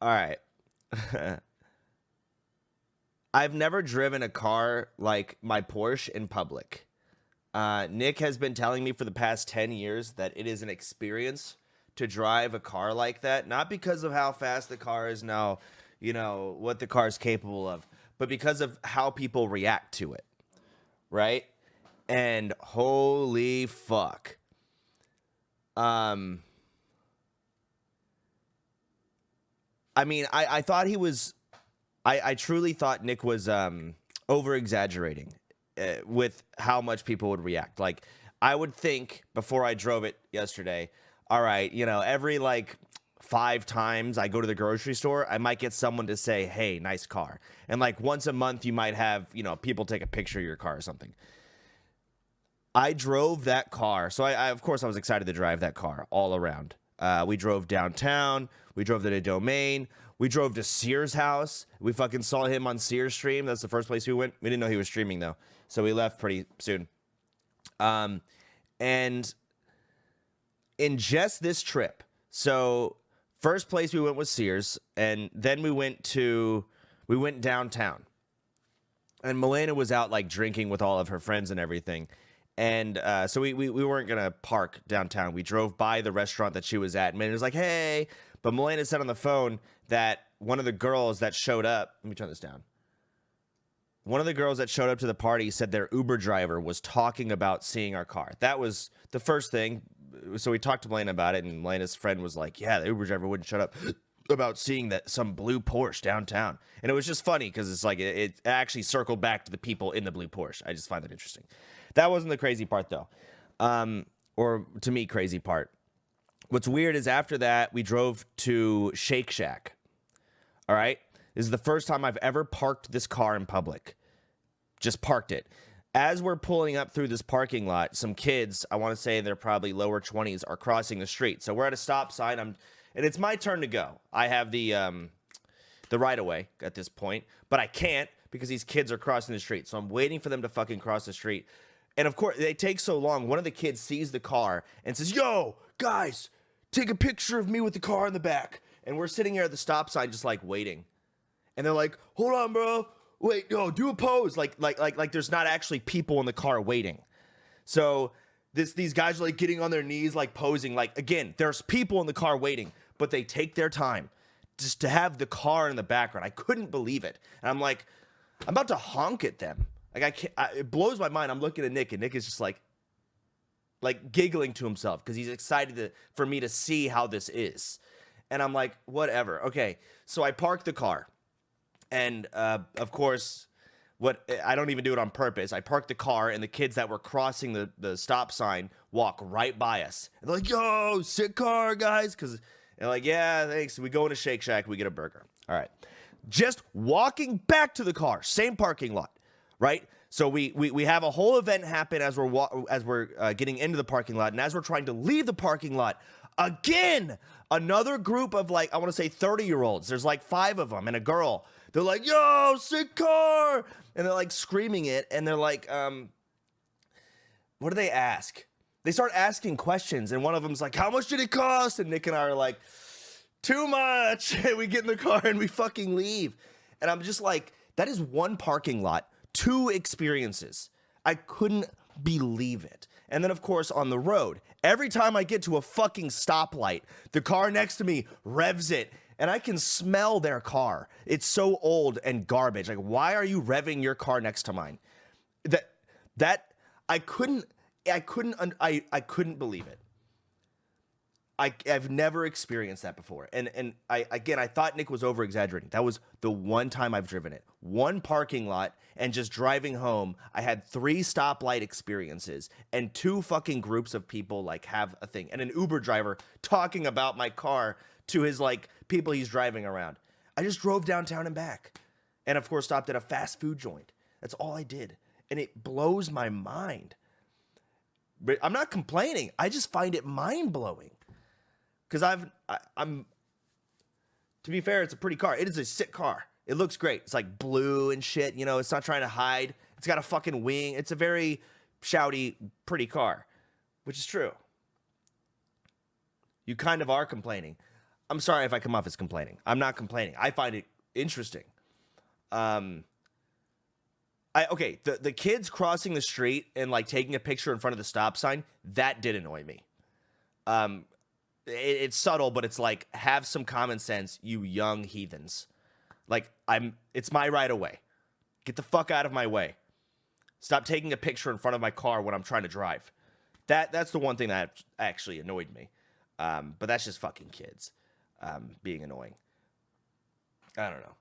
All right. I've never driven a car like my Porsche in public. Nick has been telling me for the past 10 years that it is an experience to drive a car like that. Not because of how fast the car is now, you know, what the car is capable of, but because of how people react to it. Right? And holy fuck. I mean, I thought he was... I truly thought Nick was over-exaggerating with how much people would react. Like, I would think, before I drove it yesterday, all right, you know, every, like, 5 times I go to the grocery store, I might get someone to say, hey, nice car. And, like, once a month, you might have, you know, people take a picture of your car or something. I drove that car. So, of course, I was excited to drive that car all around. We drove downtown. We drove to the Domain. We drove to Sears' house. We fucking saw him on Sears' stream. That's the first place we went. We didn't know he was streaming, though. So we left pretty soon. And in just this trip, so first place we went was Sears, and then we went downtown. And Milena was out, like, drinking with all of her friends and everything. And so we weren't going to park downtown. We drove by the restaurant that she was at. And Milena was like, hey. But Milena said on the phone that one of the girls that showed up... Let me turn this down. One of the girls that showed up to the party said their Uber driver was talking about seeing our car. That was the first thing. So we talked to Milena about it, and Milena's friend was like, yeah, the Uber driver wouldn't shut up about seeing some blue Porsche downtown. And it was just funny because it's like it actually circled back to the people in the blue Porsche. I just find that interesting. That wasn't the crazy part, though. Or, to me, crazy part. What's weird is after that, we drove to Shake Shack. All right? This is the first time I've ever parked this car in public. Just parked it. As we're pulling up through this parking lot, some kids, I want to say they're probably lower 20s, are crossing the street. So we're at a stop sign, and it's my turn to go. I have the right-of-way at this point, but I can't because these kids are crossing the street. So I'm waiting for them to fucking cross the street. And, of course, they take so long. One of the kids sees the car and says, yo, guys, take a picture of me with the car in the back. And we're sitting here at the stop sign just, like, waiting. And they're like, hold on, bro. Wait, no, do a pose. Like there's not actually people in the car waiting. So these guys are, like, getting on their knees, like, posing. Like, again, there's people in the car waiting. But they take their time just to have the car in the background. I couldn't believe it. And I'm like, I'm about to honk at them. Like, I can't, it blows my mind. I'm looking at Nick, and Nick is just like giggling to himself because he's excited for me to see how this is. And I'm like, whatever. Okay, so I park the car. And, of course, I don't even do it on purpose. I park the car, and the kids that were crossing the stop sign walk right by us. And they're like, yo, sick car, guys. Because they're like, yeah, thanks. We go into Shake Shack. We get a burger. All right. Just walking back to the car. Same parking lot. Right? So we have a whole event happen as we're getting into the parking lot, and as we're trying to leave the parking lot, again, another group of, like, I want to say 30-year-olds. There's like 5 of them and a girl. They're like, yo, sick car, and they're like screaming it, and they're like, what do they ask? They start asking questions, and one of them's like, how much did it cost? And Nick and I are like, too much. And we get in the car and we fucking leave. And I'm just like, that is one parking lot. 2 experiences. I couldn't believe it. And then, of course, on the road, every time I get to a fucking stoplight, the car next to me revs it, and I can smell their car. It's so old and garbage. Like, why are you revving your car next to mine? I couldn't believe it. I've never experienced that before. And I thought Nick was over-exaggerating. That was the one time I've driven it. One parking lot, and just driving home, I had 3 stoplight experiences, and 2 fucking groups of people, like, have a thing. And an Uber driver talking about my car to his, like, people he's driving around. I just drove downtown and back. And, of course, stopped at a fast food joint. That's all I did. And it blows my mind. But I'm not complaining. I just find it mind-blowing. Because I'm, to be fair, it's a pretty car. It is a sick car. It looks great. It's like blue and shit. You know, it's not trying to hide. It's got a fucking wing. It's a very shouty, pretty car, which is true. You kind of are complaining. I'm sorry if I come off as complaining. I'm not complaining. I find it interesting. The kids crossing the street and like taking a picture in front of the stop sign, that did annoy me. It's subtle, but it's like, have some common sense, you young heathens. Like, it's my right of way. Get the fuck out of my way. Stop taking a picture in front of my car when I'm trying to drive. That's the one thing that actually annoyed me. But that's just fucking kids being annoying. I don't know.